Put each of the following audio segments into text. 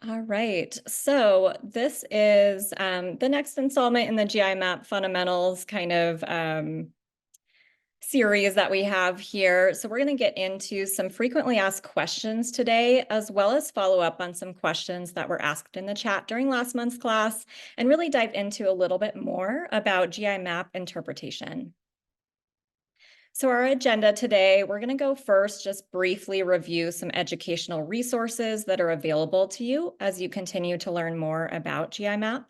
All right, so this is the next installment in the GI map fundamentals kind of series that we have here. So we're going to get into some frequently asked questions today, as well as follow up on some questions that were asked in the chat during last month's class, and really dive into a little bit more about GI map interpretation. So our agenda today, we're going to go first, just briefly review some educational resources that are available to you as you continue to learn more about GI map.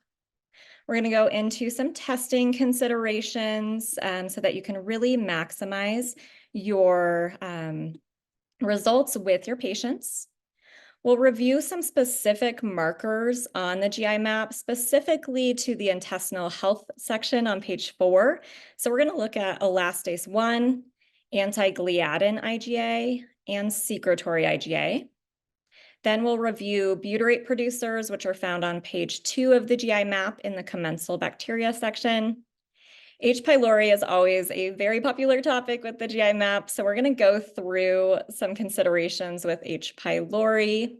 We're going to go into some testing considerations so that you can really maximize your results with your patients. We'll review some specific markers on the GI map, specifically to the intestinal health section on page 4. So we're going to look at elastase 1, anti-gliadin IgA, and secretory IgA. Then we'll review butyrate producers, which are found on page 2 of the GI map in the commensal bacteria section. H. pylori is always a very popular topic with the GI map, so we're going to go through some considerations with H. pylori.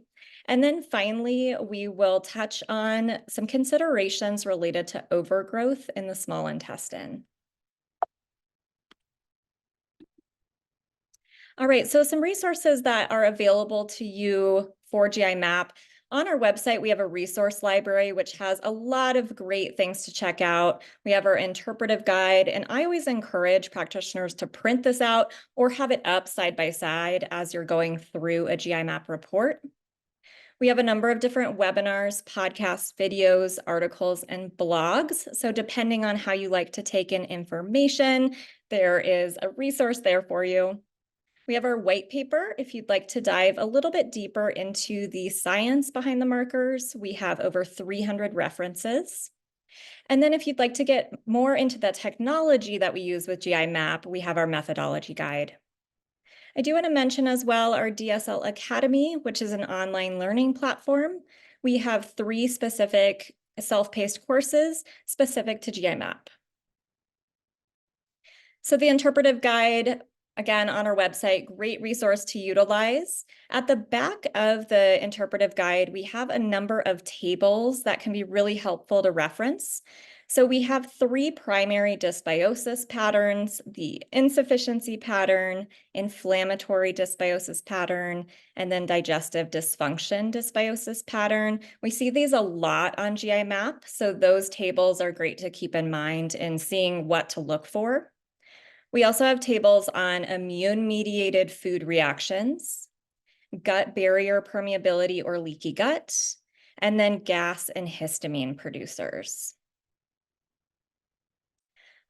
And then finally, we will touch on some considerations related to overgrowth in the small intestine. All right, so some resources that are available to you for GI map. On our website, we have a resource library, which has a lot of great things to check out. We have our interpretive guide, and I always encourage practitioners to print this out or have it up side by side as you're going through a GI map report. We have a number of different webinars, podcasts, videos, articles, and blogs. So depending on how you like to take in information, there is a resource there for you. We have our white paper. If you'd like to dive a little bit deeper into the science behind the markers, we have over 300 references. And then if you'd like to get more into the technology that we use with GI map, we have our methodology guide. I do want to mention as well our DSL Academy, which is an online learning platform. We have 3 specific self-paced courses specific to GI map. So the interpretive guide, again, on our website, great resource to utilize. At the back of the interpretive guide, we have a number of tables that can be really helpful to reference. So we have 3 primary dysbiosis patterns: the insufficiency pattern, inflammatory dysbiosis pattern, and then digestive dysfunction dysbiosis pattern. We see these a lot on GI map, so those tables are great to keep in mind in seeing what to look for. We also have tables on immune-mediated food reactions, gut barrier permeability or leaky gut, and then gas and histamine producers.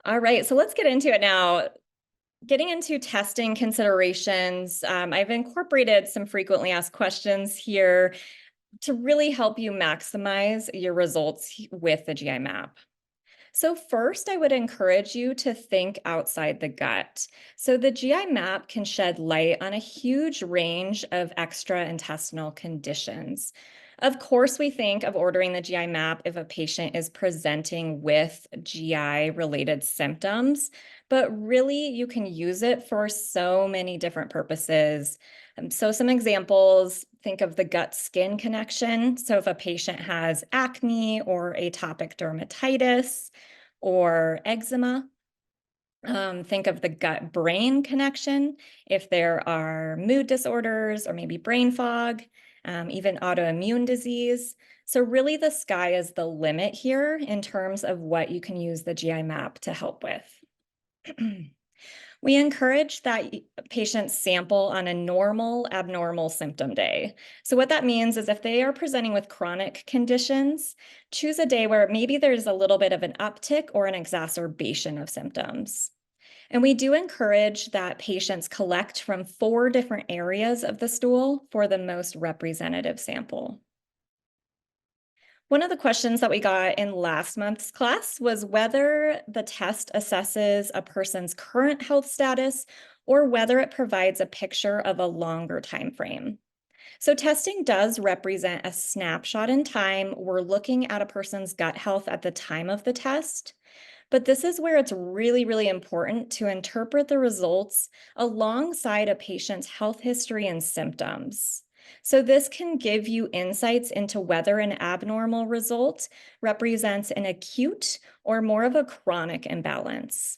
All right, so let's get into it now. Getting into testing considerations, I've incorporated some frequently asked questions here to really help you maximize your results with the GI map. So first, I would encourage you to think outside the gut. So the GI map can shed light on a huge range of extraintestinal conditions. Of course, we think of ordering the GI map if a patient is presenting with GI-related symptoms, but really you can use it for so many different purposes. So some examples, think of the gut-skin connection. So if a patient has acne or atopic dermatitis or eczema, think of the gut-brain connection. If there are mood disorders or maybe brain fog, even autoimmune disease. So really the sky is the limit here in terms of what you can use the GI map to help with. We encourage that patients sample on a normal abnormal symptom day. So what that means is if they are presenting with chronic conditions, choose a day where maybe there's a little bit of an uptick or an exacerbation of symptoms. And we do encourage that patients collect from 4 different areas of the stool for the most representative sample. One of the questions that we got in last month's class was whether the test assesses a person's current health status or whether it provides a picture of a longer time frame. So testing does represent a snapshot in time. We're looking at a person's gut health at the time of the test, but this is where it's really, really important to interpret the results alongside a patient's health history and symptoms. So this can give you insights into whether an abnormal result represents an acute or more of a chronic imbalance.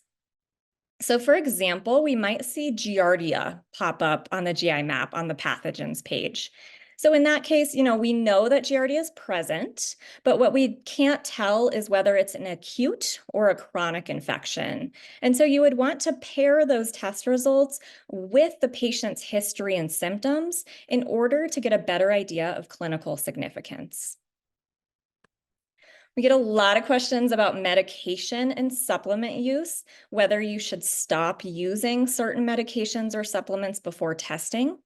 So for example, we might see Giardia pop up on the GI map on the pathogens page. So in that case, we know that Giardia is present, but what we can't tell is whether it's an acute or a chronic infection. And so you would want to pair those test results with the patient's history and symptoms in order to get a better idea of clinical significance. We get a lot of questions about medication and supplement use, whether you should stop using certain medications or supplements before testing.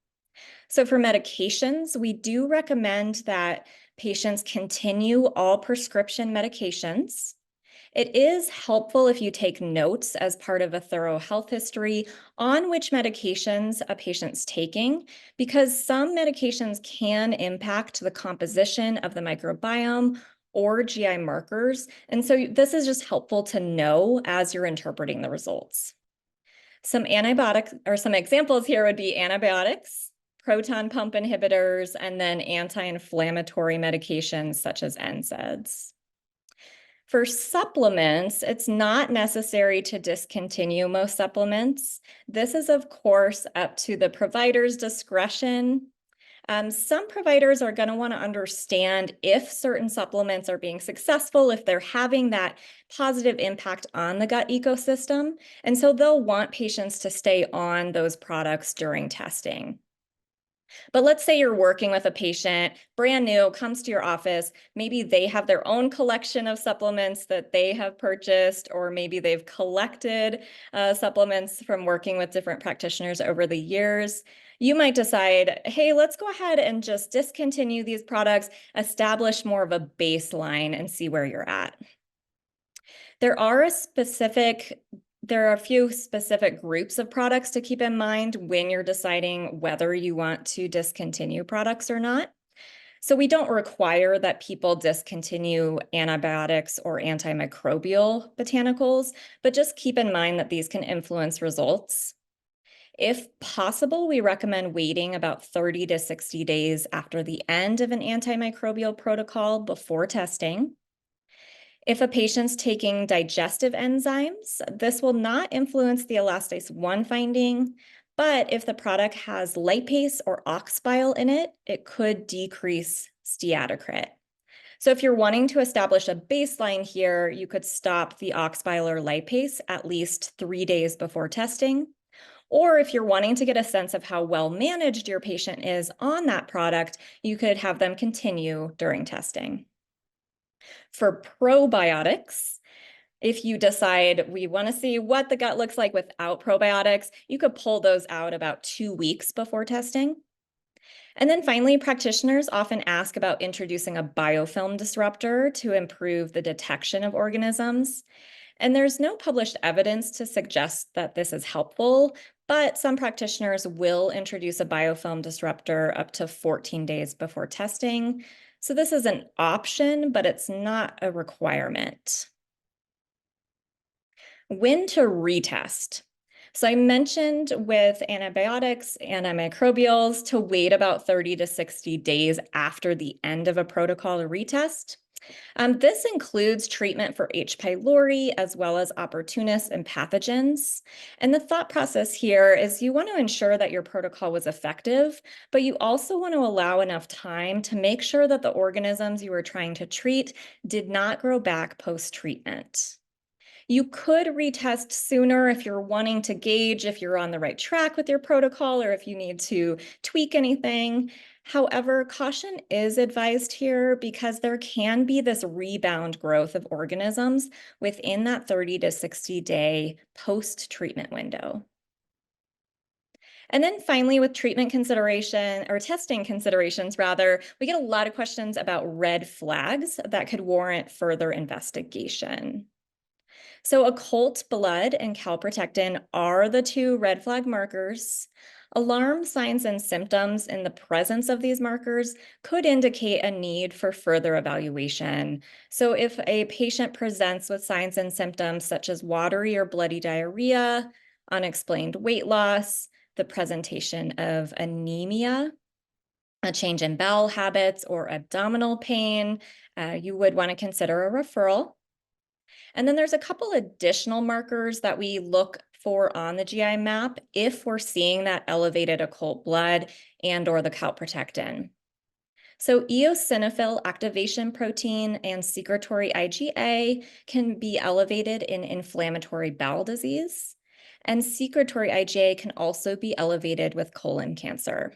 So for medications, we do recommend that patients continue all prescription medications. It is helpful if you take notes as part of a thorough health history on which medications a patient's taking, because some medications can impact the composition of the microbiome or GI markers. And so this is just helpful to know as you're interpreting the results. Some antibiotics, or some examples here would be antibiotics, proton pump inhibitors, and then anti-inflammatory medications such as NSAIDs. For supplements, it's not necessary to discontinue most supplements. This is, of course, up to the provider's discretion. Some providers are going to want to understand if certain supplements are being successful, if they're having that positive impact on the gut ecosystem. And so they'll want patients to stay on those products during testing. But let's say you're working with a patient, brand new, comes to your office. Maybe they have their own collection of supplements that they have purchased, or maybe they've collected supplements from working with different practitioners over the years. You might decide, hey, let's go ahead and just discontinue these products, establish more of a baseline, and see where you're at. There are a few specific groups of products to keep in mind when you're deciding whether you want to discontinue products or not. So we don't require that people discontinue antibiotics or antimicrobial botanicals, but just keep in mind that these can influence results. If possible, we recommend waiting about 30 to 60 days after the end of an antimicrobial protocol before testing. If a patient's taking digestive enzymes, this will not influence the elastase 1 finding, but if the product has lipase or ox bile in it, it could decrease steatocrit. So if you're wanting to establish a baseline here, you could stop the ox bile or lipase at least 3 days before testing. Or if you're wanting to get a sense of how well managed your patient is on that product, you could have them continue during testing. For probiotics, if you decide we want to see what the gut looks like without probiotics, you could pull those out about 2 weeks before testing. And then finally, practitioners often ask about introducing a biofilm disruptor to improve the detection of organisms. And there's no published evidence to suggest that this is helpful, but some practitioners will introduce a biofilm disruptor up to 14 days before testing. So this is an option, but it's not a requirement. When to retest. So I mentioned with antibiotics, antimicrobials, to wait about 30 to 60 days after the end of a protocol to retest. This includes treatment for H. pylori as well as opportunists and pathogens. And the thought process here is you want to ensure that your protocol was effective, but you also want to allow enough time to make sure that the organisms you were trying to treat did not grow back post-treatment. You could retest sooner if you're wanting to gauge if you're on the right track with your protocol or if you need to tweak anything. However, caution is advised here because there can be this rebound growth of organisms within that 30 to 60 day post-treatment window. And then finally, with treatment consideration or testing considerations, rather, we get a lot of questions about red flags that could warrant further investigation. So occult blood and calprotectin are the two red flag markers. Alarm signs and symptoms in the presence of these markers could indicate a need for further evaluation. So if a patient presents with signs and symptoms such as watery or bloody diarrhea, unexplained weight loss, the presentation of anemia, a change in bowel habits or abdominal pain, you would want to consider a referral. And then there's a couple additional markers that we look for on the GI map if we're seeing that elevated occult blood and or the calprotectin. So eosinophil activation protein and secretory IgA can be elevated in inflammatory bowel disease. And secretory IgA can also be elevated with colon cancer.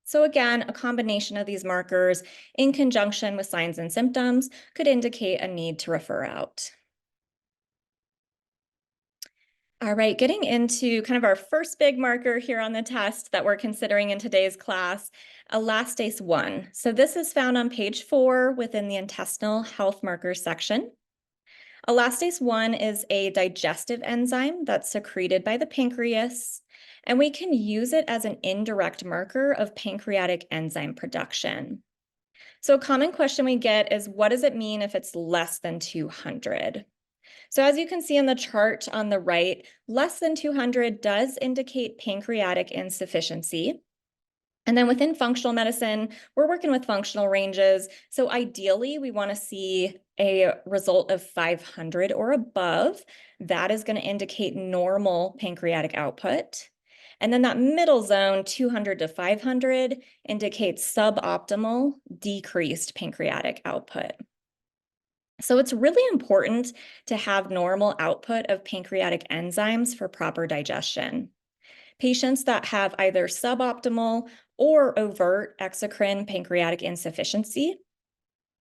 So again, a combination of these markers in conjunction with signs and symptoms could indicate a need to refer out. All right, getting into kind of our first big marker here on the test that we're considering in today's class, elastase 1. So this is found on page 4 within the intestinal health markers section. Elastase 1 is a digestive enzyme that's secreted by the pancreas, and we can use it as an indirect marker of pancreatic enzyme production. So a common question we get is, what does it mean if it's less than 200? So as you can see in the chart on the right, less than 200 does indicate pancreatic insufficiency. And then within functional medicine, we're working with functional ranges. So ideally, we want to see a result of 500 or above. That is going to indicate normal pancreatic output. And then that middle zone, 200 to 500, indicates suboptimal, decreased pancreatic output. So it's really important to have normal output of pancreatic enzymes for proper digestion. Patients that have either suboptimal or overt exocrine pancreatic insufficiency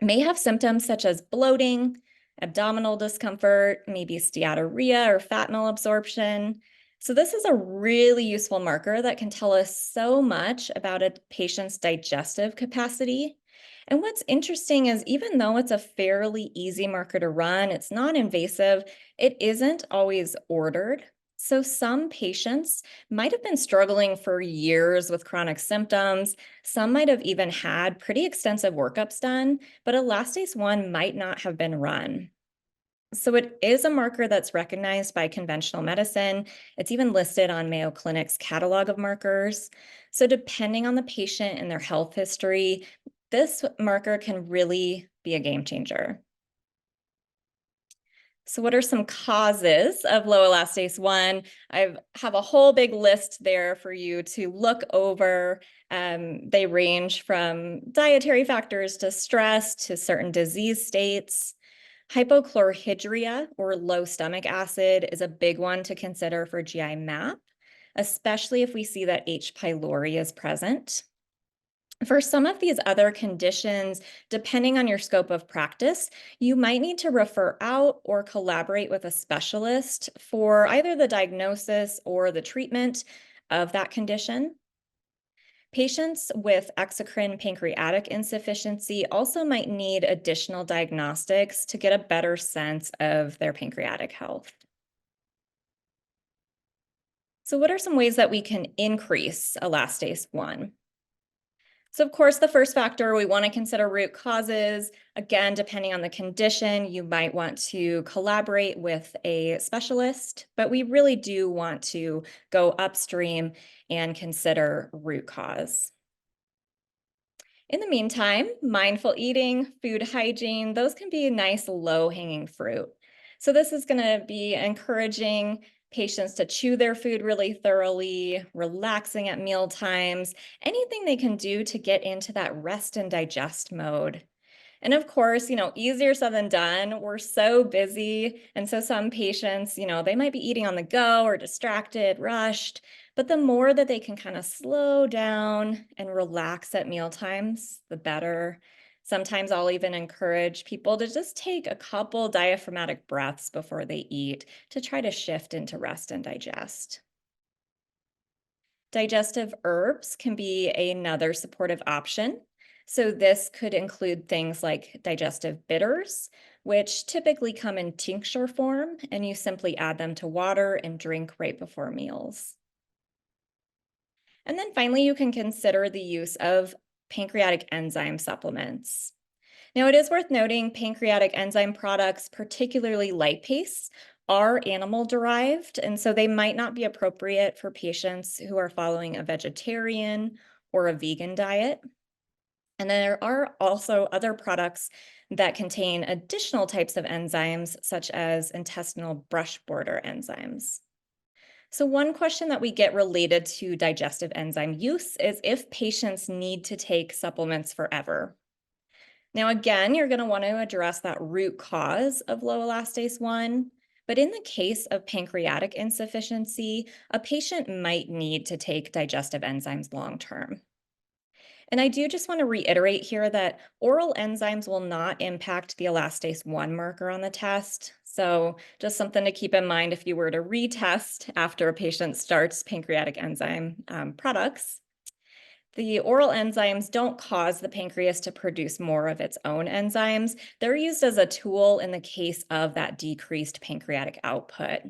may have symptoms such as bloating, abdominal discomfort, maybe steatorrhea or fat malabsorption. So this is a really useful marker that can tell us so much about a patient's digestive capacity. And what's interesting is even though it's a fairly easy marker to run, it's non-invasive, it isn't always ordered. So some patients might have been struggling for years with chronic symptoms. Some might have even had pretty extensive workups done, but elastase 1 might not have been run. So it is a marker that's recognized by conventional medicine. It's even listed on Mayo Clinic's catalog of markers. So depending on the patient and their health history, this marker can really be a game changer. So what are some causes of low elastase 1? I have a whole big list there for you to look over. They range from dietary factors to stress to certain disease states. Hypochlorhydria or low stomach acid is a big one to consider for GI MAP, especially if we see that H. pylori is present. For some of these other conditions, depending on your scope of practice, you might need to refer out or collaborate with a specialist for either the diagnosis or the treatment of that condition. Patients with exocrine pancreatic insufficiency also might need additional diagnostics to get a better sense of their pancreatic health. So what are some ways that we can increase elastase 1? So of course, the first factor, we want to consider root causes. Again, depending on the condition, you might want to collaborate with a specialist, but we really do want to go upstream and consider root cause. In the meantime, mindful eating, food hygiene, those can be nice low-hanging fruit. So this is going to be encouraging patients to chew their food really thoroughly, relaxing at meal times, anything they can do to get into that rest and digest mode. And of course, easier said than done. We're so busy. And so some patients, they might be eating on the go or distracted, rushed. But the more that they can kind of slow down and relax at meal times, the better. Sometimes I'll even encourage people to just take a couple diaphragmatic breaths before they eat to try to shift into rest and digest. Digestive herbs can be another supportive option. So this could include things like digestive bitters, which typically come in tincture form, and you simply add them to water and drink right before meals. And then finally, you can consider the use of pancreatic enzyme supplements. Now, it is worth noting pancreatic enzyme products, particularly lipase, are animal derived, and so they might not be appropriate for patients who are following a vegetarian or a vegan diet. And there are also other products that contain additional types of enzymes, such as intestinal brush border enzymes. So one question that we get related to digestive enzyme use is if patients need to take supplements forever. Now, again, you're going to want to address that root cause of low elastase 1. But in the case of pancreatic insufficiency, a patient might need to take digestive enzymes long term. And I do just want to reiterate here that oral enzymes will not impact the elastase 1 marker on the test. So just something to keep in mind if you were to retest after a patient starts pancreatic enzyme products. The oral enzymes don't cause the pancreas to produce more of its own enzymes. They're used as a tool in the case of that decreased pancreatic output.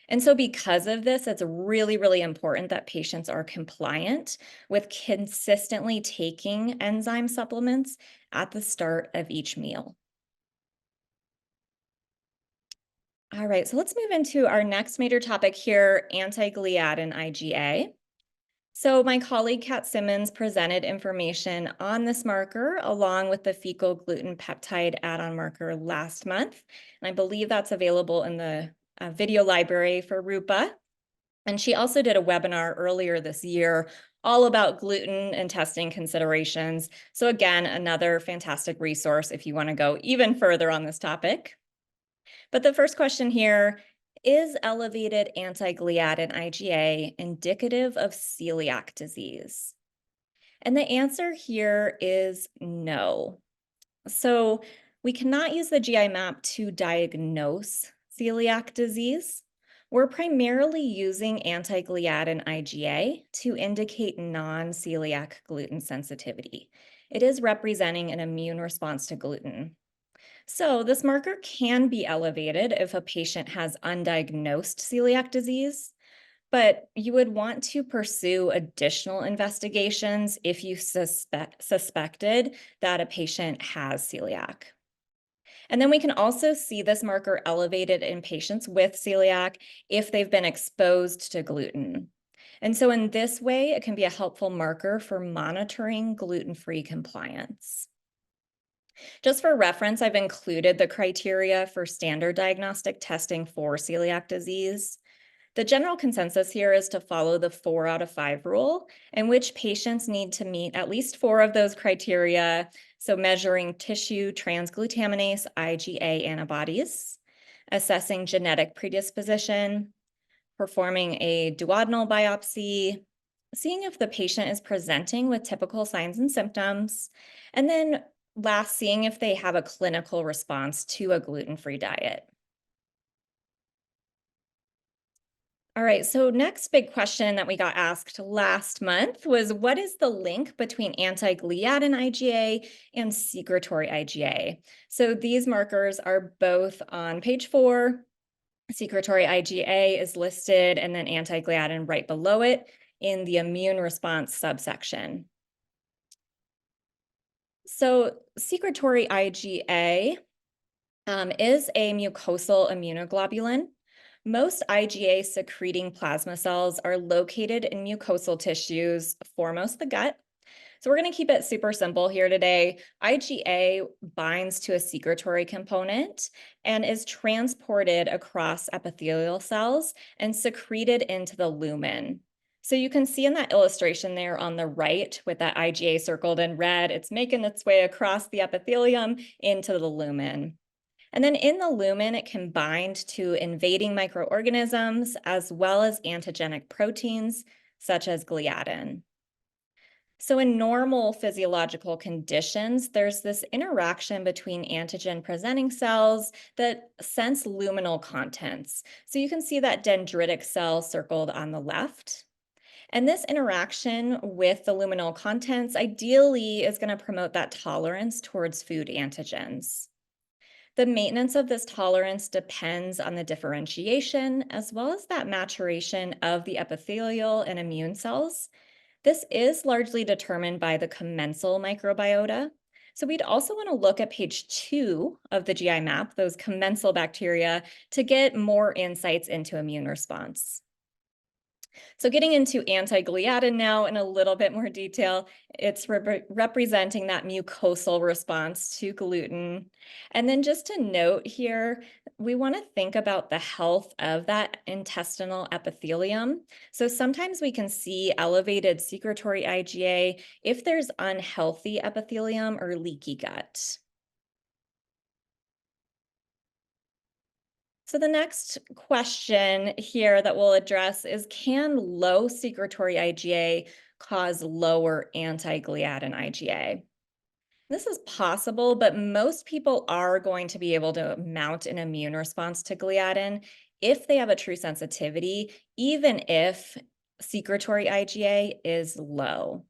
And so because of this, it's really, really important that patients are compliant with consistently taking enzyme supplements at the start of each meal. All right, so let's move into our next major topic here, anti-gliadin IgA. So my colleague Kat Simmons presented information on this marker along with the fecal gluten peptide add-on marker last month. And I believe that's available in the video library for RUPA. And she also did a webinar earlier this year all about gluten and testing considerations. So again, another fantastic resource if you want to go even further on this topic. But the first question here, is elevated anti-gliadin IgA indicative of celiac disease? And the answer here is no. So we cannot use the GI map to diagnose celiac disease. We're primarily using anti-gliadin IgA to indicate non-celiac gluten sensitivity. It is representing an immune response to gluten. So this marker can be elevated if a patient has undiagnosed celiac disease, but you would want to pursue additional investigations if you suspected that a patient has celiac. And then we can also see this marker elevated in patients with celiac if they've been exposed to gluten. And so in this way, it can be a helpful marker for monitoring gluten-free compliance. Just for reference, I've included the criteria for standard diagnostic testing for celiac disease. The general consensus here is to follow the 4 out of 5 rule, in which patients need to meet at least 4 of those criteria. So measuring tissue transglutaminase IgA antibodies, assessing genetic predisposition, performing a duodenal biopsy, seeing if the patient is presenting with typical signs and symptoms, and then last, seeing if they have a clinical response to a gluten-free diet. All right, so next big question that we got asked last month was, what is the link between anti-gliadin IgA and secretory IgA? So these markers are both on page 4. Secretory IgA is listed and then anti-gliadin right below it in the immune response subsection. So secretory IgA is a mucosal immunoglobulin. Most IgA secreting plasma cells are located in mucosal tissues, foremost the gut. So we're going to keep it super simple here today. IgA binds to a secretory component and is transported across epithelial cells and secreted into the lumen. So you can see in that illustration there on the right with that IgA circled in red, it's making its way across the epithelium into the lumen. And then in the lumen, it can bind to invading microorganisms as well as antigenic proteins, such as gliadin. So in normal physiological conditions, there's this interaction between antigen-presenting cells that sense luminal contents. So you can see that dendritic cell circled on the left. And this interaction with the luminal contents ideally is going to promote that tolerance towards food antigens. The maintenance of this tolerance depends on the differentiation as well as that maturation of the epithelial and immune cells. This is largely determined by the commensal microbiota. So we'd also want to look at page 2 of the GI map, those commensal bacteria, to get more insights into immune response. So getting into anti-gliadin now in a little bit more detail, it's representing that mucosal response to gluten. And then just to note here, we want to think about the health of that intestinal epithelium. So sometimes we can see elevated secretory IgA if there's unhealthy epithelium or leaky gut. So the next question here that we'll address is, can low secretory IgA cause lower anti-gliadin IgA? This is possible, but most people are going to be able to mount an immune response to gliadin if they have a true sensitivity, even if secretory IgA is low.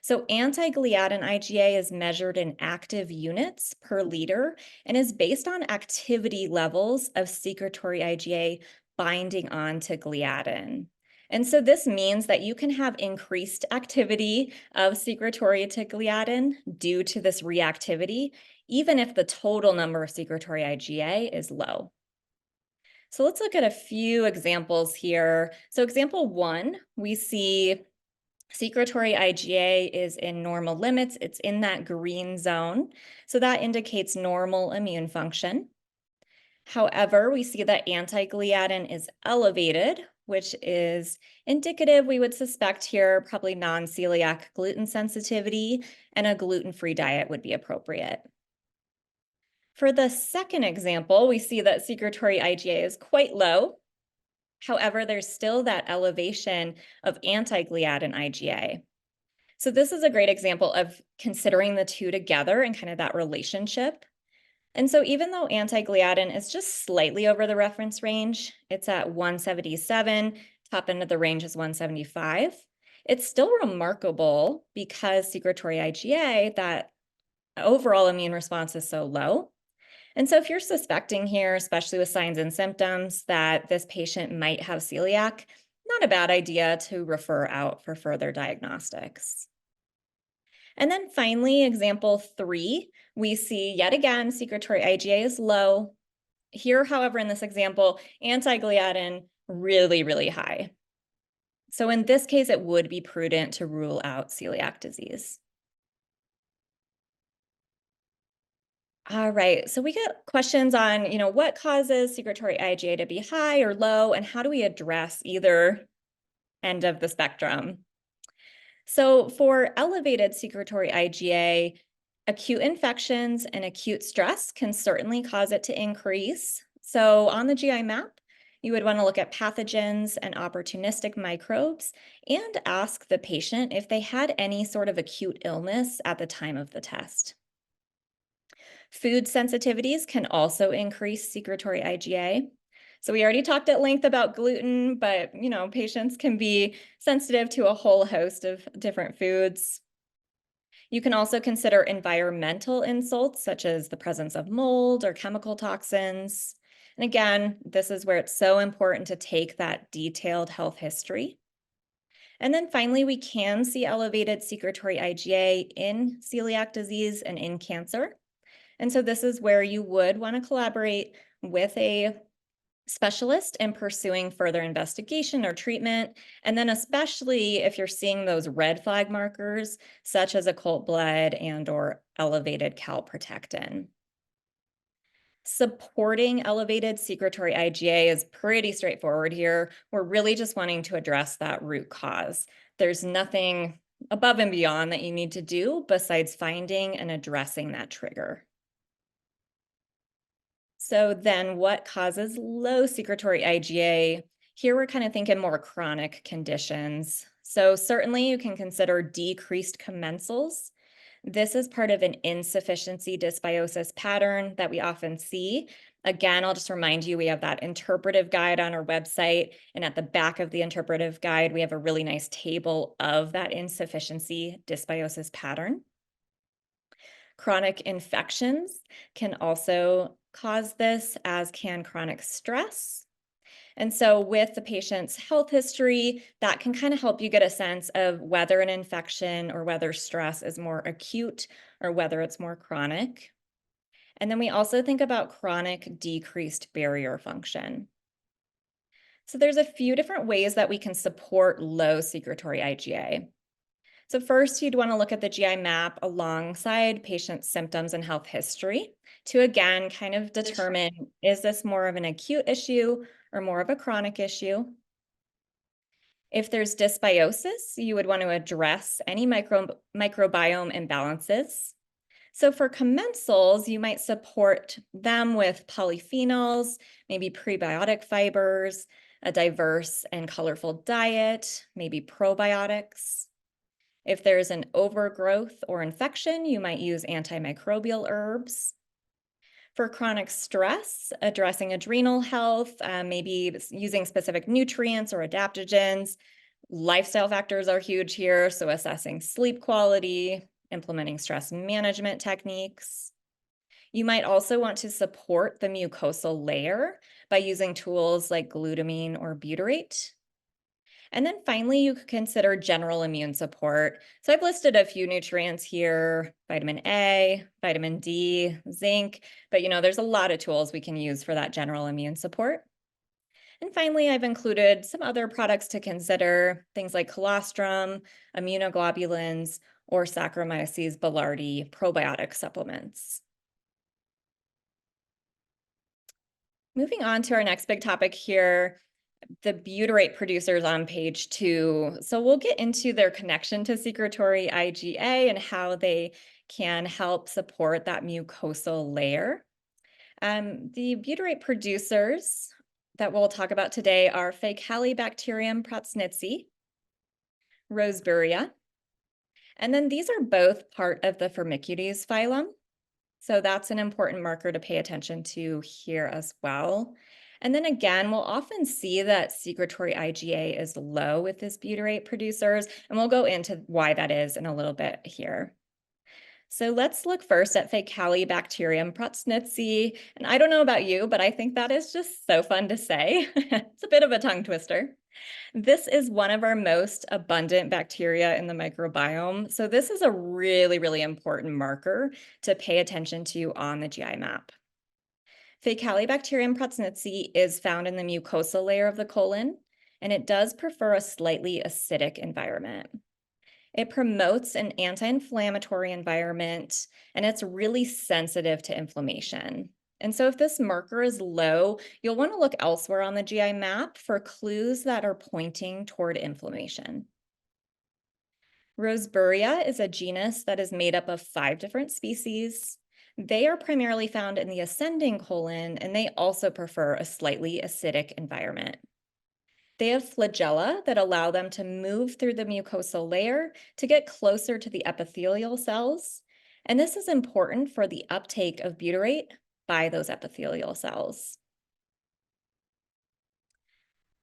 So anti-gliadin IgA is measured in active units per liter and is based on activity levels of secretory IgA binding on to gliadin. And so this means that you can have increased activity of secretory to gliadin due to this reactivity, even if the total number of secretory IgA is low. So let's look at a few examples here. So example one, we see secretory IgA is in normal limits. It's in that green zone. So that indicates normal immune function. However, we see that anti-gliadin is elevated, which is indicative, we would suspect here, probably non-celiac gluten sensitivity, and a gluten-free diet would be appropriate. For the second example, we see that secretory IgA is quite low. However, there's still that elevation of anti-gliadin IgA. So this is a great example of considering the two together and kind of that relationship. And so even though anti-gliadin is just slightly over the reference range, it's at 177, top end of the range is 175. It's still remarkable because secretory IgA, that overall immune response is so low. And so if you're suspecting here, especially with signs and symptoms, that this patient might have celiac, not a bad idea to refer out for further diagnostics. And then finally, example three, we see yet again, secretory IgA is low. Here, however, in this example, anti-gliadin really, really high. So in this case, it would be prudent to rule out celiac disease. All right, so we get questions on, what causes secretory IgA to be high or low, and how do we address either end of the spectrum? So for elevated secretory IgA, acute infections and acute stress can certainly cause it to increase. So on the GI map, you would want to look at pathogens and opportunistic microbes and ask the patient if they had any sort of acute illness at the time of the test. Food sensitivities can also increase secretory IgA. So we already talked at length about gluten, but patients can be sensitive to a whole host of different foods. You can also consider environmental insults, such as the presence of mold or chemical toxins. And again, this is where it's so important to take that detailed health history. And then finally, we can see elevated secretory IgA in celiac disease and in cancer. And so this is where you would want to collaborate with a specialist in pursuing further investigation or treatment. And then especially if you're seeing those red flag markers, such as occult blood and or elevated calprotectin. Supporting elevated secretory IgA is pretty straightforward here. We're really just wanting to address that root cause. There's nothing above and beyond that you need to do besides finding and addressing that trigger. So then what causes low secretory IgA? Here we're kind of thinking more chronic conditions. So certainly you can consider decreased commensals. This is part of an insufficiency dysbiosis pattern that we often see. Again, I'll just remind you, we have that interpretive guide on our website. And at the back of the interpretive guide, we have a really nice table of that insufficiency dysbiosis pattern. Chronic infections can also cause this, as can chronic stress. And so with the patient's health history, that can kind of help you get a sense of whether an infection or whether stress is more acute or whether it's more chronic. And then we also think about chronic decreased barrier function. So there's a few different ways that we can support low secretory IgA. So first, you'd want to look at the GI map alongside patient's symptoms and health history to again kind of determine, is this more of an acute issue or more of a chronic issue? If there's dysbiosis, you would want to address any microbiome imbalances. So for commensals, you might support them with polyphenols, maybe prebiotic fibers, a diverse and colorful diet, maybe probiotics. If there's an overgrowth or infection, you might use antimicrobial herbs. For chronic stress, addressing adrenal health, maybe using specific nutrients or adaptogens. Lifestyle factors are huge here, so assessing sleep quality, implementing stress management techniques. You might also want to support the mucosal layer by using tools like glutamine or butyrate. And then finally, you could consider general immune support. So I've listed a few nutrients here: vitamin A, vitamin D, zinc, but there's a lot of tools we can use for that general immune support. And finally, I've included some other products to consider, things like colostrum, immunoglobulins, or Saccharomyces boulardii probiotic supplements. Moving on to our next big topic here, the butyrate producers on page 2. So we'll get into their connection to secretory IgA and how they can help support that mucosal layer. The butyrate producers that we'll talk about today are Faecalibacterium prausnitzii, Roseburia, and then these are both part of the Firmicutes phylum. So that's an important marker to pay attention to here as well. And then again, we'll often see that secretory IgA is low with this butyrate producers, and we'll go into why that is in a little bit here. So let's look first at Faecalibacterium prausnitzii. And I don't know about you, but I think that is just so fun to say. It's a bit of a tongue twister. This is one of our most abundant bacteria in the microbiome. So this is a really, really important marker to pay attention to on the GI map. Faecalibacterium prausnitzii is found in the mucosal layer of the colon, and it does prefer a slightly acidic environment. It promotes an anti-inflammatory environment, and it's really sensitive to inflammation. And so if this marker is low, you'll want to look elsewhere on the GI map for clues that are pointing toward inflammation. Roseburia is a genus that is made up of 5 different species. They are primarily found in the ascending colon, and they also prefer a slightly acidic environment. They have flagella that allow them to move through the mucosal layer to get closer to the epithelial cells. And this is important for the uptake of butyrate by those epithelial cells.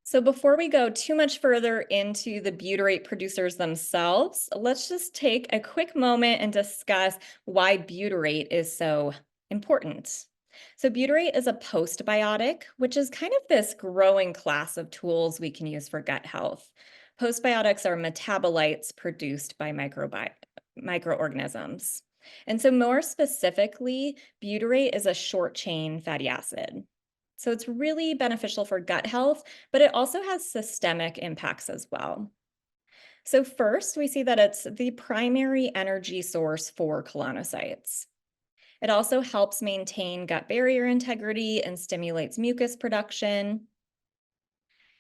So before we go too much further into the butyrate producers themselves, let's just take a quick moment and discuss why butyrate is so important. So butyrate is a postbiotic, which is kind of this growing class of tools we can use for gut health. Postbiotics are metabolites produced by microorganisms. And so more specifically, butyrate is a short chain fatty acid. So it's really beneficial for gut health, but it also has systemic impacts as well. So first, we see that it's the primary energy source for colonocytes. It also helps maintain gut barrier integrity and stimulates mucus production.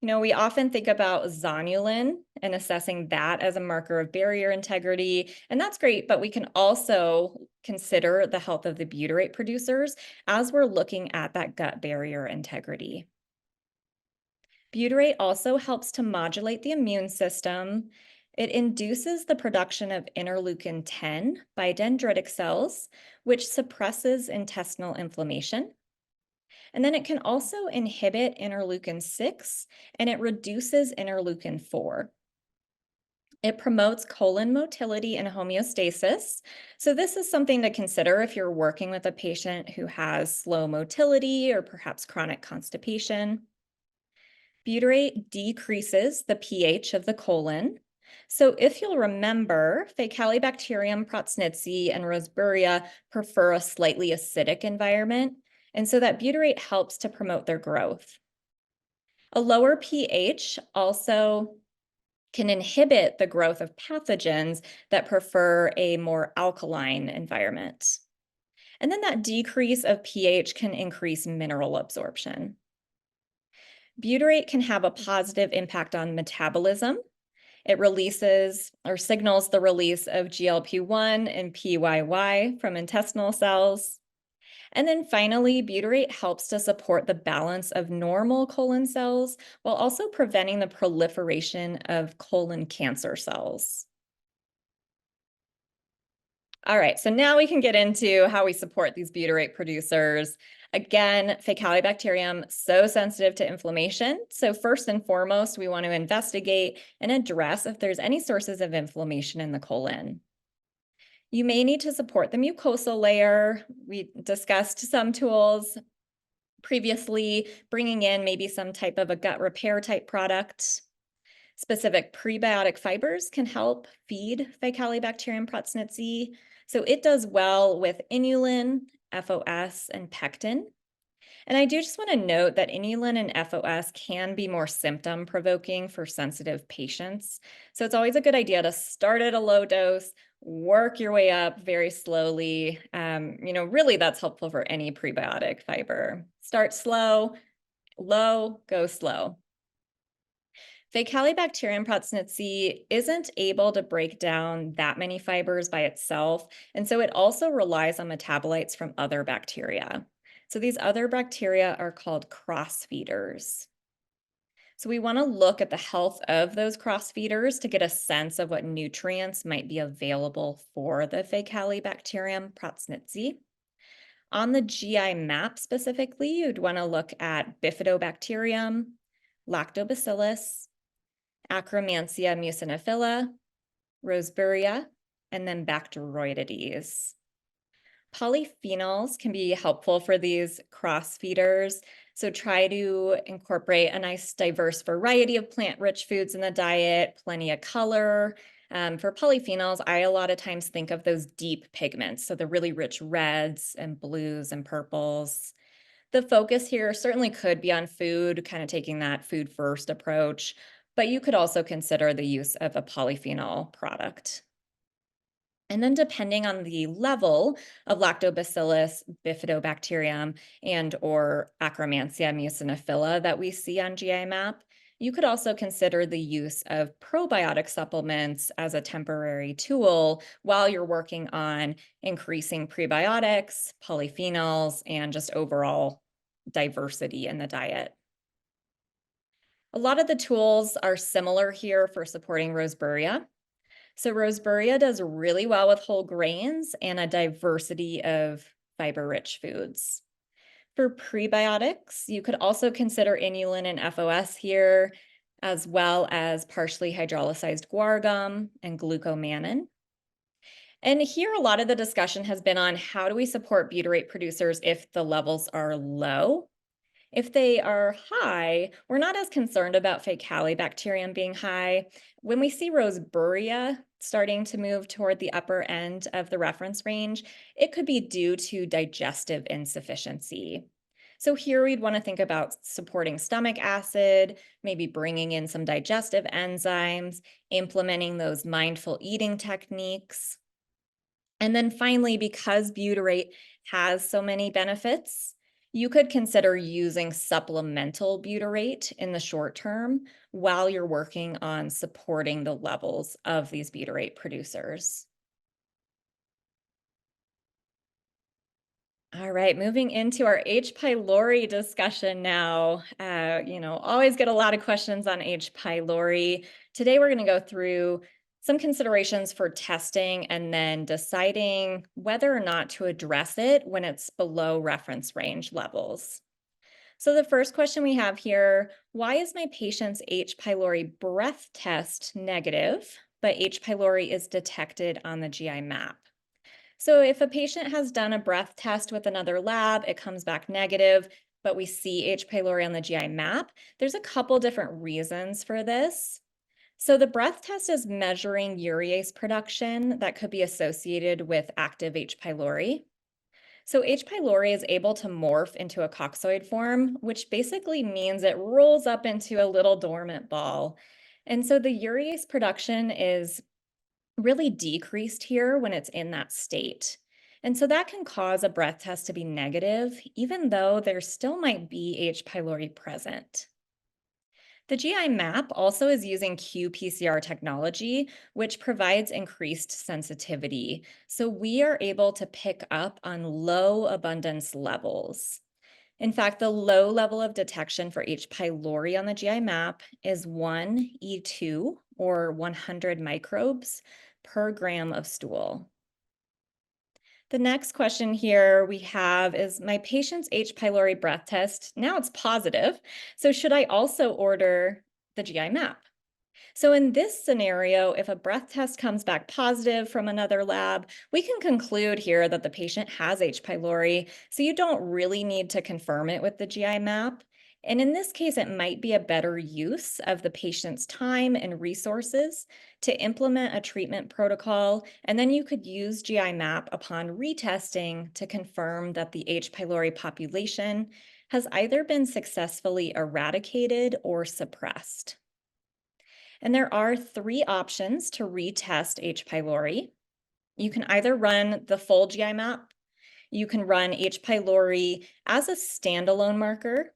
We often think about zonulin and assessing that as a marker of barrier integrity, and that's great, but we can also consider the health of the butyrate producers as we're looking at that gut barrier integrity. Butyrate also helps to modulate the immune system. It induces the production of interleukin 10 by dendritic cells, which suppresses intestinal inflammation. And then it can also inhibit interleukin 6, and it reduces interleukin 4. It promotes colon motility and homeostasis. So this is something to consider if you're working with a patient who has slow motility or perhaps chronic constipation. Butyrate decreases the pH of the colon. So if you'll remember, Faecalibacterium prausnitzii and Roseburia prefer a slightly acidic environment, and so that butyrate helps to promote their growth. A lower pH also can inhibit the growth of pathogens that prefer a more alkaline environment. And then that decrease of pH can increase mineral absorption. Butyrate can have a positive impact on metabolism. It releases or signals the release of GLP-1 and PYY from intestinal cells. And then finally, butyrate helps to support the balance of normal colon cells while also preventing the proliferation of colon cancer cells. All right, so now we can get into how we support these butyrate producers. Again, Faecalibacterium, so sensitive to inflammation. So first and foremost, we want to investigate and address if there's any sources of inflammation in the colon. You may need to support the mucosal layer. We discussed some tools previously, bringing in maybe some type of a gut repair type product. Specific prebiotic fibers can help feed Faecalibacterium prausnitzii. So it does well with inulin, FOS, and pectin. And I do just want to note that inulin and FOS can be more symptom provoking for sensitive patients. So it's always a good idea to start at a low dose, work your way up very slowly. Really that's helpful for any prebiotic fiber. Start slow, low, go slow. Faecalibacterium prausnitzii isn't able to break down that many fibers by itself, and so it also relies on metabolites from other bacteria. So these other bacteria are called cross-feeders. So we want to look at the health of those cross-feeders to get a sense of what nutrients might be available for the Faecalibacterium prausnitzii. On the GI map specifically, you'd want to look at Bifidobacterium, Lactobacillus, Akkermansia muciniphila, Roseburia, and then Bacteroidetes. Polyphenols can be helpful for these cross-feeders, so try to incorporate a nice diverse variety of plant-rich foods in the diet, plenty of color. For polyphenols, I a lot of times think of those deep pigments, so the really rich reds and blues and purples. The focus here certainly could be on food, kind of taking that food first approach, but you could also consider the use of a polyphenol product. And then depending on the level of Lactobacillus, Bifidobacterium, and or Akkermansia muciniphila that we see on GI map, you could also consider the use of probiotic supplements as a temporary tool while you're working on increasing prebiotics, polyphenols, and just overall diversity in the diet. A lot of the tools are similar here for supporting Roseburia. So Roseburia does really well with whole grains and a diversity of fiber-rich foods. For prebiotics, you could also consider inulin and FOS here, as well as partially hydrolyzed guar gum and glucomannan. And here, a lot of the discussion has been on how do we support butyrate producers if the levels are low. If they are high, we're not as concerned about Faecalibacterium being high. When we see Roseburia starting to move toward the upper end of the reference range, it could be due to digestive insufficiency. So here we'd want to think about supporting stomach acid, maybe bringing in some digestive enzymes, implementing those mindful eating techniques. And then finally, because butyrate has so many benefits, you could consider using supplemental butyrate in the short term while you're working on supporting the levels of these butyrate producers. All right, moving into our H. pylori discussion now. Always get a lot of questions on H. pylori. Today, we're going to go through some considerations for testing and then deciding whether or not to address it when it's below reference range levels. So the first question we have here, why is my patient's H. pylori breath test negative, but H. pylori is detected on the GI map? So if a patient has done a breath test with another lab, it comes back negative, but we see H. pylori on the GI map, there's a couple different reasons for this. So the breath test is measuring urease production that could be associated with active H. pylori. So H. pylori is able to morph into a coccoid form, which basically means it rolls up into a little dormant ball. And so the urease production is really decreased here when it's in that state. And so that can cause a breath test to be negative, even though there still might be H. pylori present. The GI map also is using qPCR technology, which provides increased sensitivity. So we are able to pick up on low abundance levels. In fact, the low level of detection for H. pylori on the GI map is 1 E2 or 100 microbes per gram of stool. The next question here we have is my patient's H. pylori breath test. Now it's positive. So should I also order the GI map? So in this scenario, if a breath test comes back positive from another lab, we can conclude here that the patient has H. pylori, so you don't really need to confirm it with the GI map. And in this case, it might be a better use of the patient's time and resources to implement a treatment protocol, and then you could use GI map upon retesting to confirm that the H. pylori population has either been successfully eradicated or suppressed. And there are 3 options to retest H. pylori. You can either run the full GI map, you can run H. pylori as a standalone marker,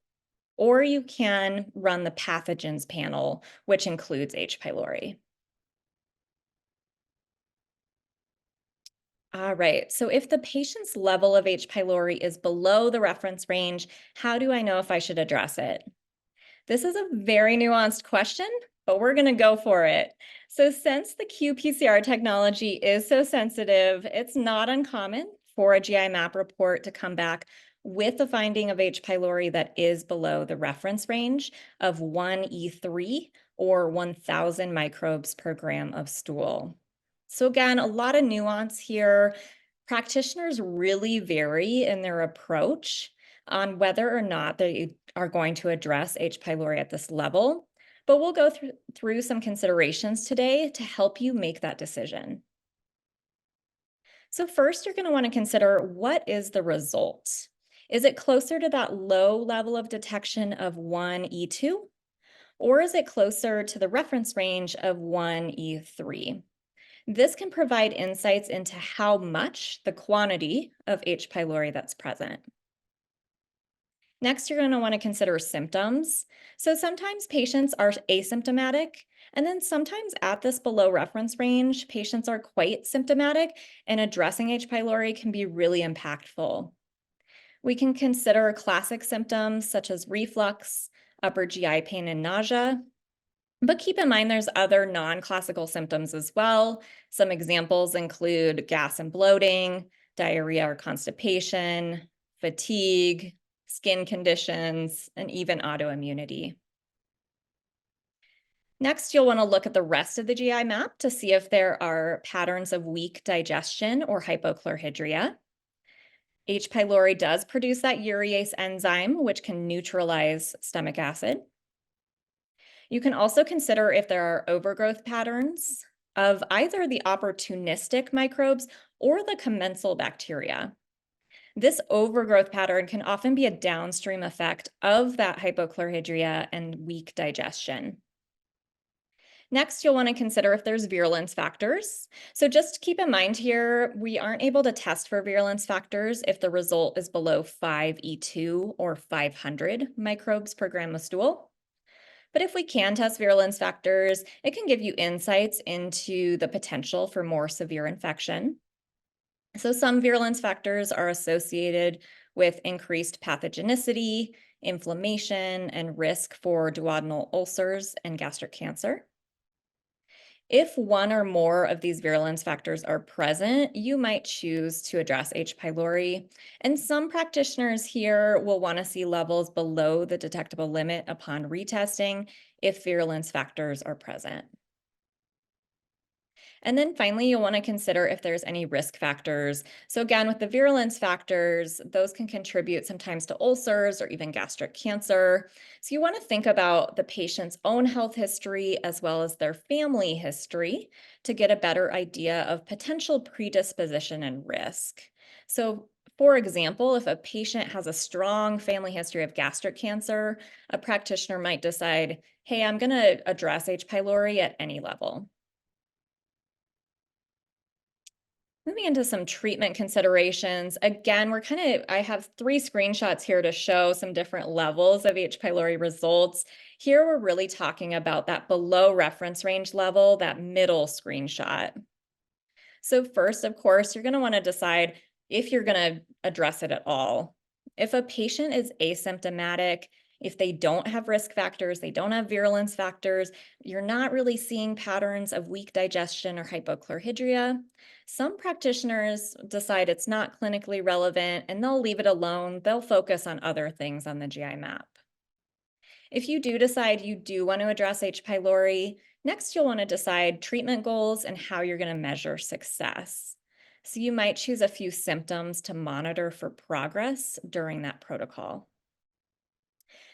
or you can run the pathogens panel, which includes H. pylori. All right, so if the patient's level of H. pylori is below the reference range, how do I know if I should address it? This is a very nuanced question, but we're going to go for it. So since the qPCR technology is so sensitive, it's not uncommon for a GI map report to come back with a finding of H. pylori that is below the reference range of 1 E3 or 1,000 microbes per gram of stool. So again, a lot of nuance here. Practitioners really vary in their approach on whether or not they are going to address H. pylori at this level, but we'll go through some considerations today to help you make that decision. So first, you're going to want to consider what is the result? Is it closer to that low level of detection of 1 E2, or is it closer to the reference range of 1 E3? This can provide insights into how much the quantity of H. pylori that's present. Next, you're going to want to consider symptoms. So sometimes patients are asymptomatic, and then sometimes at this below reference range, patients are quite symptomatic, and addressing H. pylori can be really impactful. We can consider classic symptoms such as reflux, upper GI pain, and nausea. But keep in mind there's other non-classical symptoms as well. Some examples include gas and bloating, diarrhea or constipation, fatigue, skin conditions, and even autoimmunity. Next, you'll want to look at the rest of the GI map to see if there are patterns of weak digestion or hypochlorhydria. H. pylori does produce that urease enzyme, which can neutralize stomach acid. You can also consider if there are overgrowth patterns of either the opportunistic microbes or the commensal bacteria. This overgrowth pattern can often be a downstream effect of that hypochlorhydria and weak digestion. Next, you'll want to consider if there's virulence factors. So just keep in mind here, we aren't able to test for virulence factors if the result is below 5 E2 or 500 microbes per gram of stool. But if we can test virulence factors, it can give you insights into the potential for more severe infection. So some virulence factors are associated with increased pathogenicity, inflammation, and risk for duodenal ulcers and gastric cancer. If one or more of these virulence factors are present, you might choose to address H. pylori. And some practitioners here will want to see levels below the detectable limit upon retesting if virulence factors are present. And then finally, you'll want to consider if there's any risk factors. So again, with the virulence factors, those can contribute sometimes to ulcers or even gastric cancer. So you want to think about the patient's own health history as well as their family history to get a better idea of potential predisposition and risk. So For example, if a patient has a strong family history of gastric cancer, a practitioner might decide, hey, I'm going to address H. pylori at any level. Moving into some treatment considerations, again, I have 3 screenshots here to show some different levels of H. pylori results. Here, we're really talking about that below reference range level, that middle screenshot. So first, of course, you're going to want to decide if you're going to address it at all. If a patient is asymptomatic, if they don't have risk factors, they don't have virulence factors, you're not really seeing patterns of weak digestion or hypochlorhydria, some practitioners decide it's not clinically relevant and they'll leave it alone. They'll focus on other things on the GI map. If you do decide you do want to address H. pylori, next you'll want to decide treatment goals and how you're going to measure success. So you might choose a few symptoms to monitor for progress during that protocol.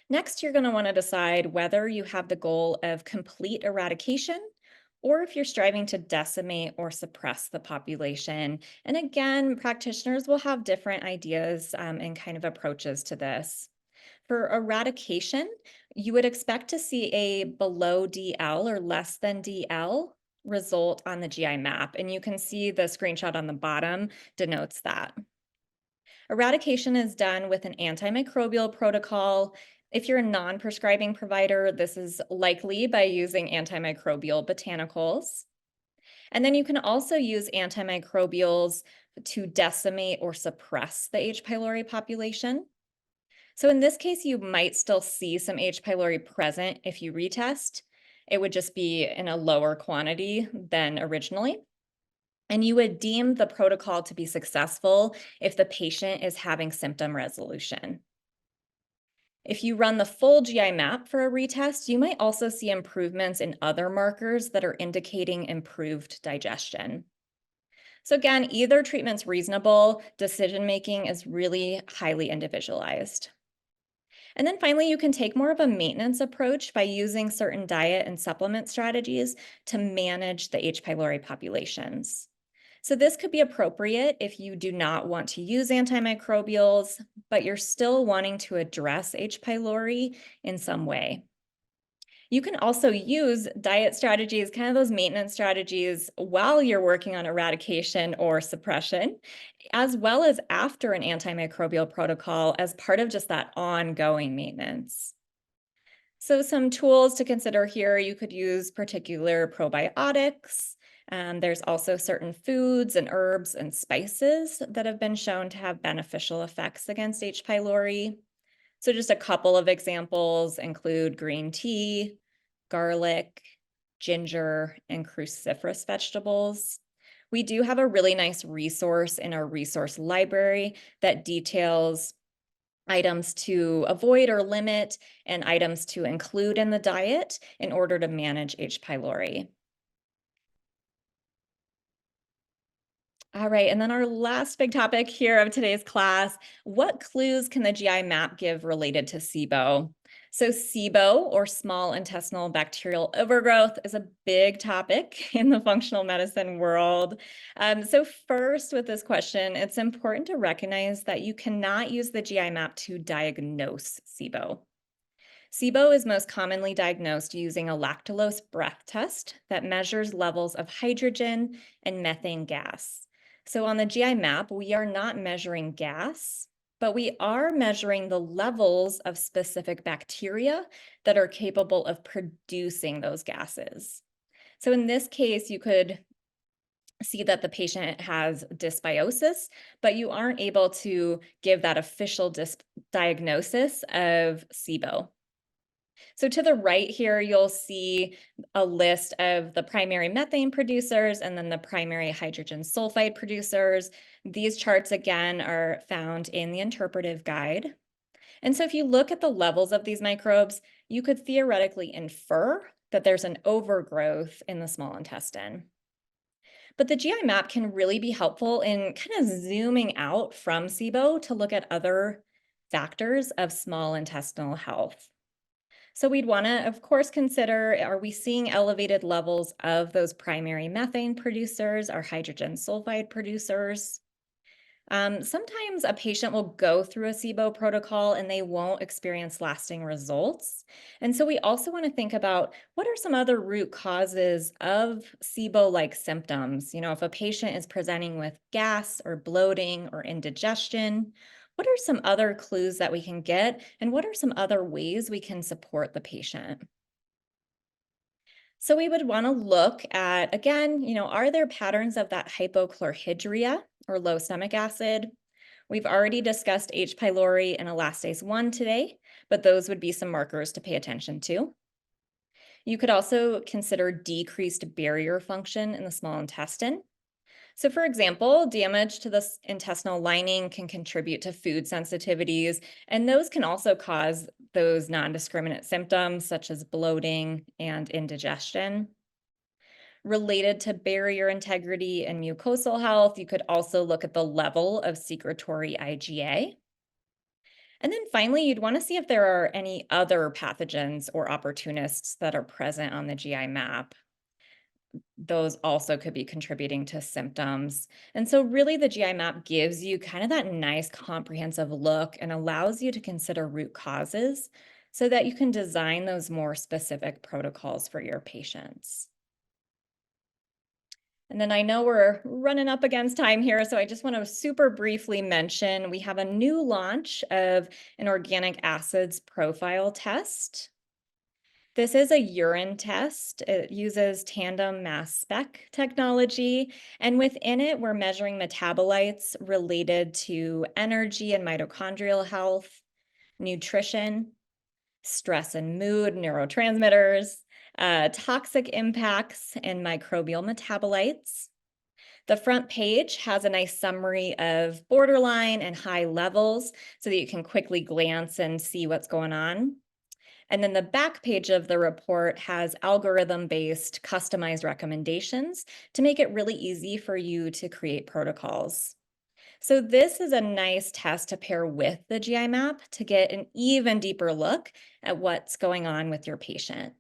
Next, you're going to want to decide whether you have the goal of complete eradication or if you're striving to decimate or suppress the population. And again, practitioners will have different ideas and kind of approaches to this. For eradication, you would expect to see a below DL or less than DL result on the GI map. And you can see the screenshot on the bottom denotes that. Eradication is done with an antimicrobial protocol. If you're a non-prescribing provider, this is likely by using antimicrobial botanicals. And then you can also use antimicrobials to decimate or suppress the H. pylori population. So in this case, you might still see some H. pylori present if you retest. It would just be in a lower quantity than originally. And you would deem the protocol to be successful if the patient is having symptom resolution. If you run the full GI map for a retest, you might also see improvements in other markers that are indicating improved digestion. So again, either treatment's reasonable, decision-making is really highly individualized. And then finally, you can take more of a maintenance approach by using certain diet and supplement strategies to manage the H. pylori populations. So this could be appropriate if you do not want to use antimicrobials, but you're still wanting to address H. pylori in some way. You can also use diet strategies, kind of those maintenance strategies, while you're working on eradication or suppression, as well as after an antimicrobial protocol as part of just that ongoing maintenance. So some tools to consider here, you could use particular probiotics. There's also certain foods and herbs and spices that have been shown to have beneficial effects against H. pylori. So just a couple of examples include green tea, garlic, ginger, and cruciferous vegetables. We do have a really nice resource in our resource library that details items to avoid or limit and items to include in the diet in order to manage H. pylori. All right, and then our last big topic here of today's class, what clues can the GI map give related to SIBO? So SIBO, or small intestinal bacterial overgrowth, is a big topic in the functional medicine world. So first with this question, it's important to recognize that you cannot use the GI map to diagnose SIBO. SIBO is most commonly diagnosed using a lactulose breath test that measures levels of hydrogen and methane gas. So on the GI map, we are not measuring gas, but we are measuring the levels of specific bacteria that are capable of producing those gases. So in this case, you could see that the patient has dysbiosis, but you aren't able to give that official diagnosis of SIBO. So to the right here, you'll see a list of the primary methane producers and then the primary hydrogen sulfide producers. These charts, again, are found in the interpretive guide. And so if you look at the levels of these microbes, you could theoretically infer that there's an overgrowth in the small intestine. But the GI map can really be helpful in kind of zooming out from SIBO to look at other factors of small intestinal health. So we'd want to, of course, consider, are we seeing elevated levels of those primary methane producers, our hydrogen sulfide producers? Sometimes a patient will go through a SIBO protocol and they won't experience lasting results. And so we also want to think about what are some other root causes of SIBO-like symptoms. If a patient is presenting with gas or bloating or indigestion, what are some other clues that we can get? And what are some other ways we can support the patient? So we would want to look at, again, are there patterns of that hypochlorhydria or low stomach acid? We've already discussed H. pylori and elastase 1 today, but those would be some markers to pay attention to. You could also consider decreased barrier function in the small intestine. So, for example, damage to the intestinal lining can contribute to food sensitivities, and those can also cause those non-discriminate symptoms such as bloating and indigestion. Related to barrier integrity and mucosal health, you could also look at the level of secretory IgA. And then finally, you'd want to see if there are any other pathogens or opportunists that are present on the GI map. Those also could be contributing to symptoms. And so, really, the GI map gives you kind of that nice comprehensive look and allows you to consider root causes so that you can design those more specific protocols for your patients. And then I know we're running up against time here, so I just want to super briefly mention we have a new launch of an organic acids profile test. This is a urine test. It uses tandem mass spec technology, and within it, we're measuring metabolites related to energy and mitochondrial health, nutrition, stress and mood, neurotransmitters, toxic impacts, and microbial metabolites. The front page has a nice summary of borderline and high levels so that you can quickly glance and see what's going on. And then the back page of the report has algorithm-based customized recommendations to make it really easy for you to create protocols. So this is a nice test to pair with the GI map to get an even deeper look at what's going on with your patient.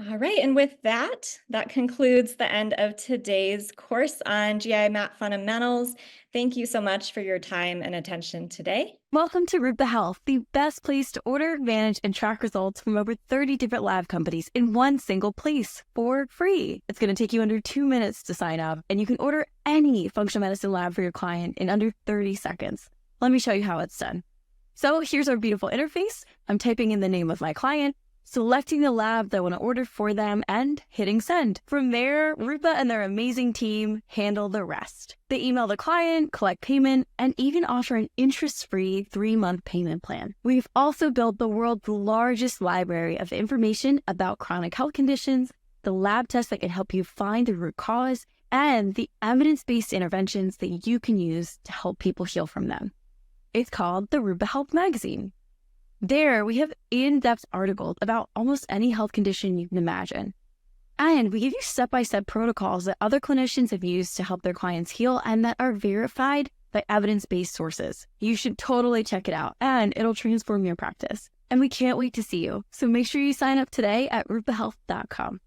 All right, and with that, that concludes the end of today's course on GI map fundamentals. Thank you so much for your time and attention today. Welcome to Rupa Health, the best place to order, manage, and track results from over 30 different lab companies in one single place for free. It's going to take you under 2 minutes to sign up, and you can order any functional medicine lab for your client in under 30 seconds. Let me show you how it's done. So here's our beautiful interface. I'm typing in the name of my client, selecting the lab that I want to order for them, and hitting send. From there, Rupa and their amazing team handle the rest. They email the client, collect payment, and even offer an interest-free 3-month payment plan. We've also built the world's largest library of information about chronic health conditions, the lab tests that can help you find the root cause, and the evidence-based interventions that you can use to help people heal from them. It's called the Rupa Health Magazine. There, we have in-depth articles about almost any health condition you can imagine. And we give you step-by-step protocols that other clinicians have used to help their clients heal and that are verified by evidence-based sources. You should totally check it out, and it'll transform your practice. And we can't wait to see you. So make sure you sign up today at rupahealth.com.